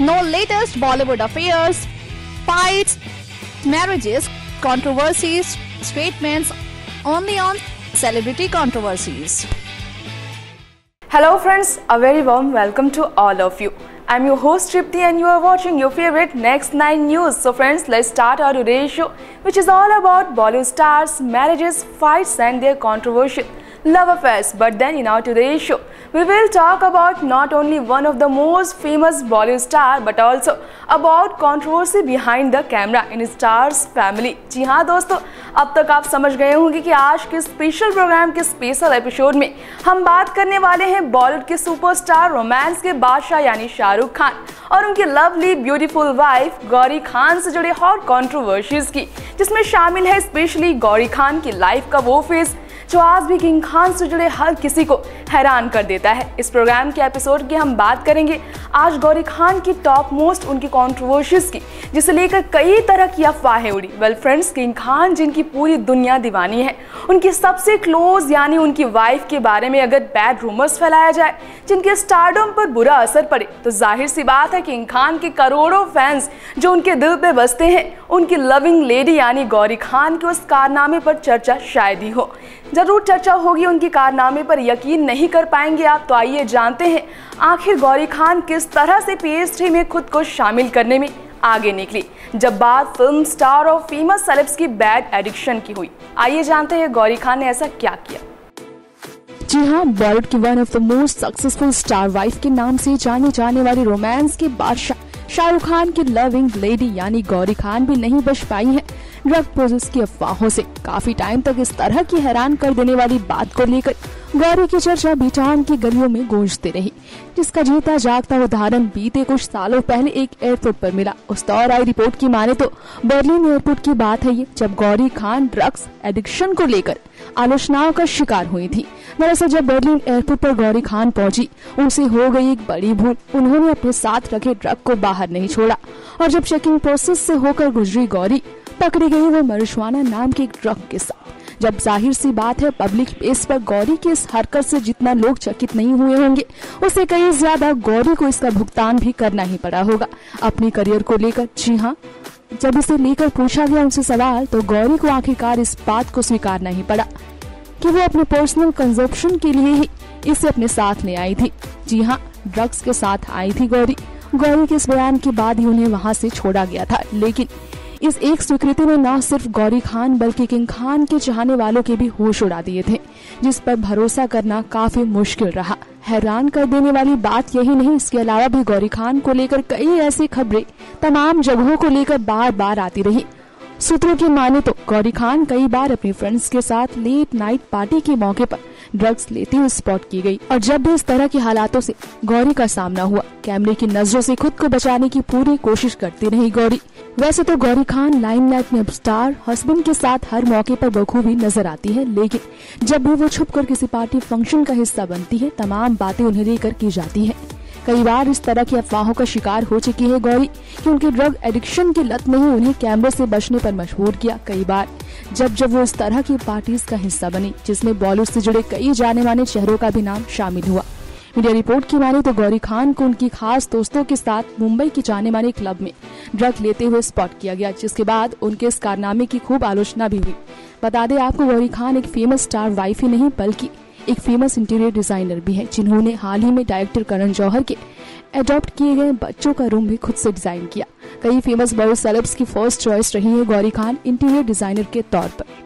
Know latest Bollywood affairs, fights, marriages, controversies, statements only on Celebrity Controversies. Hello friends, a very warm welcome to all of you. I'm your host Tripti and you are watching your favorite Next 9 News. So friends, let's start our today's show, which is all about Bollywood stars, marriages, fights and their controversial love affairs. But then in our today's show, we will talk about not only one of the most famous Bollywood star but also about controversy behind the camera in stars family. जी हाँ दोस्तों, अब तक आप समझ गए होंगे कि आज के स्पेशल प्रोग्राम के स्पेशल एपिसोड में हम बात करने वाले हैं बॉलीवुड के सुपरस्टार, रोमांस के बादशाह यानी शाहरुख खान और उनकी lovely beautiful wife Gauri Khan से जुड़े हॉट कंट्रोवर्सीज की, जिसमें शामिल है स्पेशली गौरी खान की लाइफ का वो फेज जो आज भी किंग खान से जुड़े हर किसी को हैरान कर देता है। इस प्रोग्राम के एपिसोड की हम बात करेंगे आज गौरी खान की टॉप मोस्ट उनकी कंट्रोवर्सीज की, जिसे लेकर कई तरह की अफवाहें उड़ी। वेल फ्रेंड्स, किंग खान जिनकी पूरी दुनिया दीवानी है, उनकी सबसे क्लोज यानी उनकी वाइफ के बारे में अगर बैड रूमर्स फैलाया जाए जिनके स्टारडम पर बुरा असर पड़े तो जाहिर सी बात है किंग खान के करोड़ों फैंस जो उनके दिल पे बसते हैं, उनकी लविंग लेडी यानी गौरी खान के उस कारनामे पर चर्चा शायद ही हो। जरूर चर्चा होगी उनके कारनामे पर, यकीन नहीं कर पाएंगे आप। तो आइए जानते हैं आखिर गौरी खान किस तरह से पीएचडी में खुद को शामिल करने में आगे निकली जब बात फिल्म स्टार और फेमस सेलेब्स की बैड एडिक्शन की हुई। आइए जानते हैं गौरी खान ने ऐसा क्या किया। जी हाँ, बॉलीवुड की one of the most successful star wife के नाम से जाने जाने वाली रोमांस के बादशाह शाहरुख खान की लविंग लेडी यानी गौरी खान भी नहीं बच पाई है ड्रग प्रोसेस की अफवाहों से। काफी टाइम तक इस तरह की हैरान कर देने वाली बात को लेकर गौरी की चर्चा बीटान की गलियों में गूंजती रही, जिसका जीता जागता उदाहरण बीते कुछ सालों पहले एक एयरपोर्ट पर मिला। उस दौर आई रिपोर्ट की माने तो बर्लिन एयरपोर्ट की बात है ये, जब गौरी खान ड्रग्स एडिक्शन को लेकर आलोचनाओं का शिकार हुई थी। दरअसल जब बर्लिन एयरपोर्ट पर गौरी खान पहुंची, उनसे हो गई एक बड़ी भूल। उन्होंने अपने साथ रखे ड्रग को बाहर नहीं छोड़ा और जब चेकिंग प्रोसेस से होकर गुजरी गौरी, पकड़ी गई वो marijuana नाम के एक ड्रग के साथ। जब जाहिर सी बात है पब्लिक प्लेस पर गौरी की इस हरकत से जितना लोग चकित नहीं हुए होंगे, उससे कहीं ज्यादा गौरी को इसका भुगतान भी करना ही पड़ा होगा अपने करियर को लेकर। जी हाँ, जब इसे लेकर पूछा गया उनसे सवाल तो गौरी को आखिरकार इस बात को स्वीकारना ही पड़ा कि वो अपने पर्सनल कंजप्शन के लिए ही इसे अपने साथ ले आई थी। जी हाँ, ड्रग्स के साथ आई थी गौरी के इस बयान के बाद ही उन्हें वहाँ से छोड़ा गया था। लेकिन इस एक स्वीकृति ने न सिर्फ गौरी खान बल्कि किंग खान के चाहने वालों के भी होश उड़ा दिए थे, जिस पर भरोसा करना काफी मुश्किल रहा। हैरान कर देने वाली बात यही नहीं, इसके अलावा भी गौरी खान को लेकर कई ऐसी खबरें तमाम जगहों को लेकर बार बार आती रही। सूत्रों की माने तो गौरी खान कई बार अपने फ्रेंड्स के साथ लेट नाइट पार्टी के मौके पर ड्रग्स लेते हुए स्पॉट की गई और जब भी इस तरह के हालातों से गौरी का सामना हुआ, कैमरे की नजरों से खुद को बचाने की पूरी कोशिश करती रही गौरी। वैसे तो गौरी खान लाइमलाइट में अब स्टार हस्बैंड के साथ हर मौके पर बखूबी नजर आती है, लेकिन जब भी वो छुपकर किसी पार्टी फंक्शन का हिस्सा बनती है, तमाम बातें उन्हें लेकर की जाती है। कई बार इस तरह की अफवाहों का शिकार हो चुकी है गौरी कि उनकी ड्रग एडिक्शन की लत ने ही उन्हें कैमरे से बचने पर मजबूर किया। कई बार जब वो इस तरह की पार्टीज का हिस्सा बनी जिसमें बॉलीवुड से जुड़े कई जाने माने चेहरों का भी नाम शामिल हुआ। मीडिया रिपोर्ट की माने तो गौरी खान को उनकी खास दोस्तों के साथ मुंबई के जाने माने क्लब में ड्रग लेते हुए स्पॉट किया गया, जिसके बाद उनके इस कारनामे की खूब आलोचना भी हुई। बता दें आपको, गौरी खान एक फेमस स्टार वाइफ ही नहीं बल्कि एक फेमस इंटीरियर डिजाइनर भी है, जिन्होंने हाल ही में डायरेक्टर करण जौहर के अडॉप्ट किए गए बच्चों का रूम भी खुद से डिजाइन किया। कई फेमस बॉलीवुड सेलेब्स की फर्स्ट चॉइस रही है गौरी खान इंटीरियर डिजाइनर के तौर पर।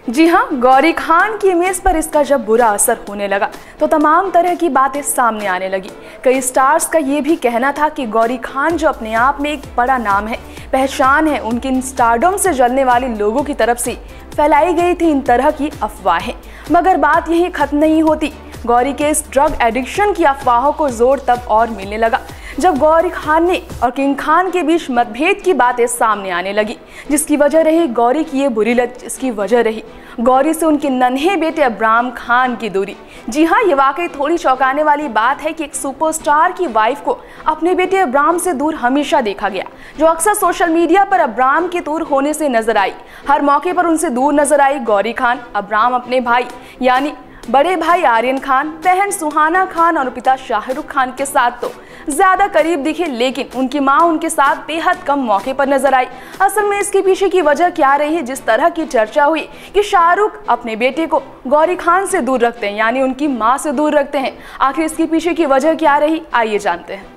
जी हाँ, गौरी खान की इमेज पर इसका जब बुरा असर होने लगा तो तमाम तरह की बातें सामने आने लगी। कई स्टार्स का ये भी कहना था कि गौरी खान जो अपने आप में एक बड़ा नाम है, पहचान है, उनके इन स्टारडम से जलने वाले लोगों की तरफ से फैलाई गई थी इन तरह की अफवाहें। मगर बात यही खत्म नहीं होती। गौरी के इस ड्रग एडिक्शन की अफवाहों को जोर तब और मिलने लगा जब गौरी खान ने और किंग खान के बीच मतभेद की बातें सामने आने लगी, जिसकी वजह रही गौरी की ये बुरी लत, जिसकी वजह रही गौरी से उनके नन्हे बेटे अब्राम खान की दूरी। जी हाँ, ये वाकई थोड़ी चौंकाने वाली बात है कि एक सुपरस्टार की वाइफ को अपने बेटे अब्राम से दूर हमेशा देखा गया, जो अक्सर सोशल मीडिया पर अब्राम के दूर होने से नजर आई। हर मौके पर उनसे दूर नजर आई गौरी खान। अब्राम अपने भाई यानी बड़े भाई आर्यन खान, बहन सुहाना खान और पिता शाहरुख खान के साथ तो ज्यादा करीब दिखे, लेकिन उनकी मां उनके साथ बेहद कम मौके पर नजर आई। असल में इसके पीछे की वजह क्या रही है? जिस तरह की चर्चा हुई कि शाहरुख अपने बेटे को गौरी खान से दूर रखते हैं, यानी उनकी मां से दूर रखते हैं, आखिर इसके पीछे की वजह क्या रही, आइए जानते हैं।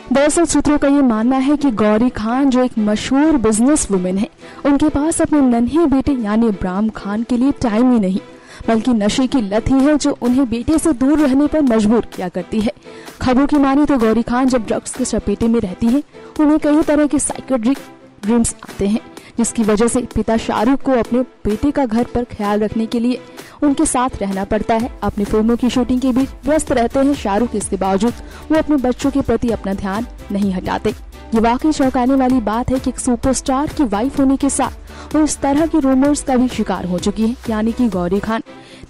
दरअसल सूत्रों का ये मानना है कि गौरी खान जो एक मशहूर बिजनेस वुमेन है, उनके पास अपने नन्हे बेटे यानी इब्राहिम खान के लिए टाइम ही नहीं, बल्कि नशे की लत ही है जो उन्हें बेटे से दूर रहने पर मजबूर किया करती है। खबरों की माने तो गौरी खान जब ड्रग्स के चपेटे में रहती है, उन्हें कई तरह के साइकेट्रिक ड्रीम्स आते हैं, जिसकी वजह से पिता शाहरुख को अपने बेटे का घर पर ख्याल रखने के लिए उनके साथ रहना पड़ता है। अपनी फिल्मों की शूटिंग के बीच व्यस्त रहते हैं शाहरुख, इसके बावजूद वो अपने बच्चों के प्रति अपना ध्यान नहीं हटाते। ये वाकई चौंकाने वाली बात है कि एक सुपरस्टार की वाइफ होने के साथ वो इस तरह की रूमर्स का भी शिकार हो चुकी है, यानी कि गौरी खान।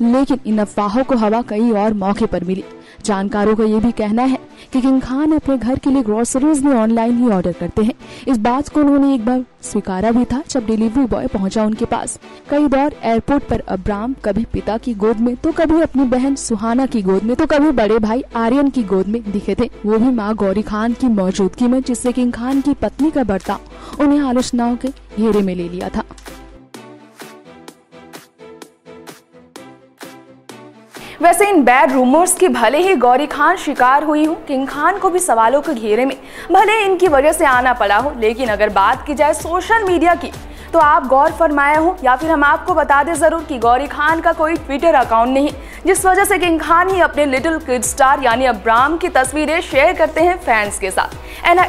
लेकिन इन अफवाहों को हवा कई और मौके पर मिली। जानकारों का ये भी कहना है कि किंग खान अपने घर के लिए ग्रोसरीज भी ऑनलाइन ही ऑर्डर करते हैं। इस बात को उन्होंने एक बार स्वीकारा भी था जब डिलीवरी बॉय पहुंचा उनके पास। कई बार एयरपोर्ट पर इब्राहिम कभी पिता की गोद में, तो कभी अपनी बहन सुहाना की गोद में, तो कभी बड़े भाई आर्यन की गोद में दिखे थे, वो भी मां गौरी खान की मौजूदगी में, जिससे किंग खान की पत्नी का बर्ताव उन्हें आलोचनाओं के घेरे में ले लिया था। वैसे इन बैड रूमर्स की भले ही गौरी खान शिकार हुई हो, किंग खान को भी सवालों के घेरे में भले इनकी वजह से आना पड़ा हो, लेकिन अगर बात की जाए सोशल मीडिया की, तो आप गौर फरमाया हो या फिर हम आपको बता दें जरूर कि गौरी खान का कोई ट्विटर अकाउंट नहीं, जिस वजह से किंग खान ही अपने लिटिल किड स्टार यानी इब्राहिम की तस्वीरें शेयर करते हैं फैंस के साथ।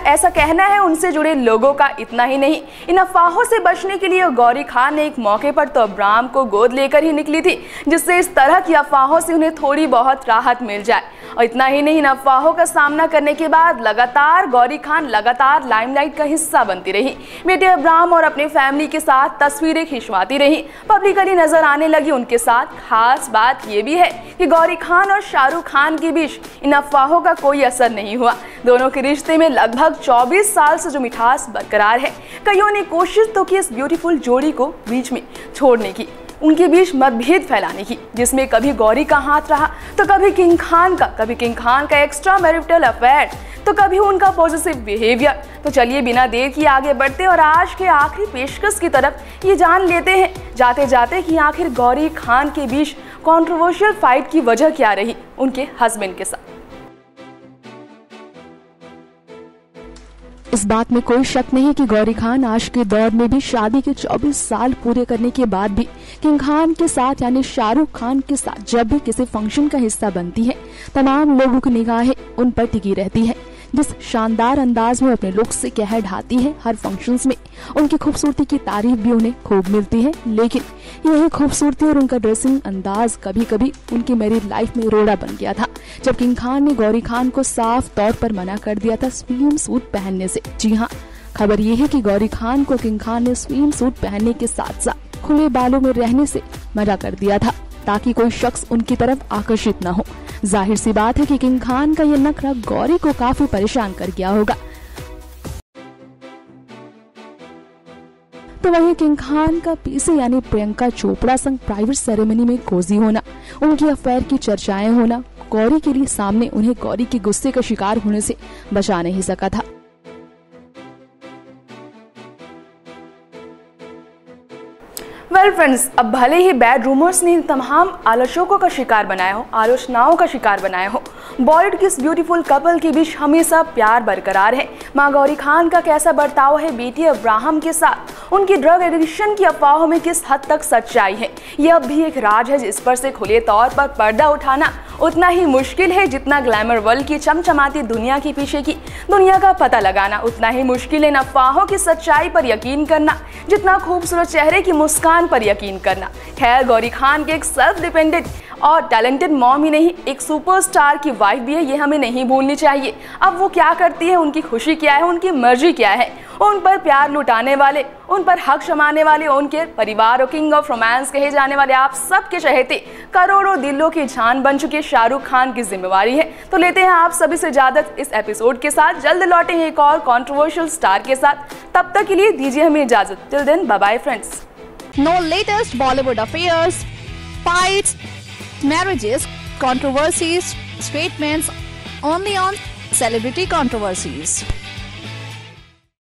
ऐसा कहना है उनसे जुड़े लोगों का। इतना ही नहीं, इन अफवाहों से बचने के लिए गौरी खान ने एक मौके पर तो इब्राहिम को गोद लेकर ही निकली थी, जिससे इस तरह की अफवाहों से उन्हें थोड़ी बहुत राहत मिल जाए। और इतना ही नहीं, इन अफवाहों का सामना करने के बाद लगातार गौरी खान लगातार लाइमलाइट का हिस्सा बनती रही। बेटे इब्राहिम और अपनी फैमिली के साथ तस्वीरें खिंचवाती रही, पब्लिकली नजर आने लगी उनके साथ। खास बात यह भी है कि गौरी खान और शाहरुख खान के बीच इन अफवाहों का कोई असर नहीं हुआ। दोनों के रिश्ते में लगभग 24 साल से जो मिठास बरकरार है, कईयों ने कोशिश तो की इस ब्यूटीफुल जोड़ी को बीच में छोड़ने की, उनके बीच मतभेद फैलाने की, जिसमें कभी गौरी का हाथ रहा तो कभी किंग खान का एक्स्ट्रा मैरिटल अफेयर, तो कभी उनका पॉजिटिव बिहेवियर। तो चलिए बिना देर किए आगे बढ़ते और आज के आखिरी पेशकश की तरफ ये जान लेते हैं जाते जाते कि आखिर गौरी खान के बीच कंट्रोवर्शियल फाइट की वजह क्या रही उनके हस्बैंड के साथ। इस बात में कोई शक नहीं कि गौरी खान आज के दौर में भी शादी के 24 साल पूरे करने के बाद भी किंग खान के साथ यानी शाहरुख खान के साथ जब भी किसी फंक्शन का हिस्सा बनती है, तमाम लोगों की निगाहें उन पर टिकी रहती है। जिस शानदार अंदाज में अपने लुक से कहर ढाती है, हर फंक्शंस में उनकी खूबसूरती की तारीफ भी उन्हें खूब मिलती है। लेकिन यही खूबसूरती और उनका ड्रेसिंग अंदाज कभी कभी उनकी मैरिड लाइफ में रोड़ा बन गया था, जब किंग खान ने गौरी खान को साफ तौर पर मना कर दिया था स्विम सूट पहनने से। जी हाँ, खबर ये है कि गौरी खान को किंग खान ने स्विम सूट पहनने के साथ साथ खुले बालों में रहने से मना कर दिया था, ताकि कोई शख्स उनकी तरफ आकर्षित न हो। जाहिर सी बात है कि किंग खान का यह नखरा गौरी को काफी परेशान कर गया होगा। तो वहीं किंग खान का पीसे यानी प्रियंका चोपड़ा संग प्राइवेट सेरेमनी में कोजी होना, उनकी अफेयर की चर्चाएं होना गौरी के लिए सामने उन्हें गौरी के गुस्से का शिकार होने से बचा नहीं सका था। वेल फ्रेंड्स, अब भले ही बैड रूमर्स ने तमाम आलोचकों का शिकार बनाया हो, आलोचनाओं का शिकार बनाया हो, बॉलीवुड की इस ब्यूटीफुल कपल के बीच हमेशा प्यार बरकरार है। मां गौरी खान का कैसा बर्ताव है बेटे इब्राहिम के साथ, उनकी ड्रग एडिक्शन की अफवाहों में किस हद तक सच्चाई है, यह अब भी एक राज है जिस पर से खुले तौर पर पर्दा उठाना उतना ही मुश्किल है जितना ग्लैमर वर्ल्ड की चमचमाती दुनिया के पीछे की दुनिया का पता लगाना उतना ही मुश्किल है इन अफवाहों की सच्चाई पर यकीन करना जितना खूबसूरत चेहरे की मुस्कान पर यकीन करना। खैर, गौरी खान के एक सेल्फ डिपेंडेंट और टैलेंटेड मॉम ही नहीं, एक सुपरस्टार की वाइफ भी है, ये हमें नहीं भूलनी चाहिए। अब वो क्या करती है, उनकी खुशी क्या है, उनकी मर्जी क्या है, उन पर प्यार लुटाने वाले, उन पर हक जमाने वाले, उनके परिवार और किंग ऑफ रोमांस कहे जाने वाले आप सबके चहेते करोड़ों दिलों की जान बन चुके शाहरुख खान की जिम्मेवारी है। तो लेते हैं आप सभी से इजाजत इस एपिसोड के साथ, जल्द लौटेंगे एक और कंट्रोवर्शियल स्टार के साथ। तब तक के लिए दीजिए हमें इजाजत। Till then, bye bye friends. Know latest Bollywood affairs, fights, marriages, controversies, statements only on Celebrity Controversies.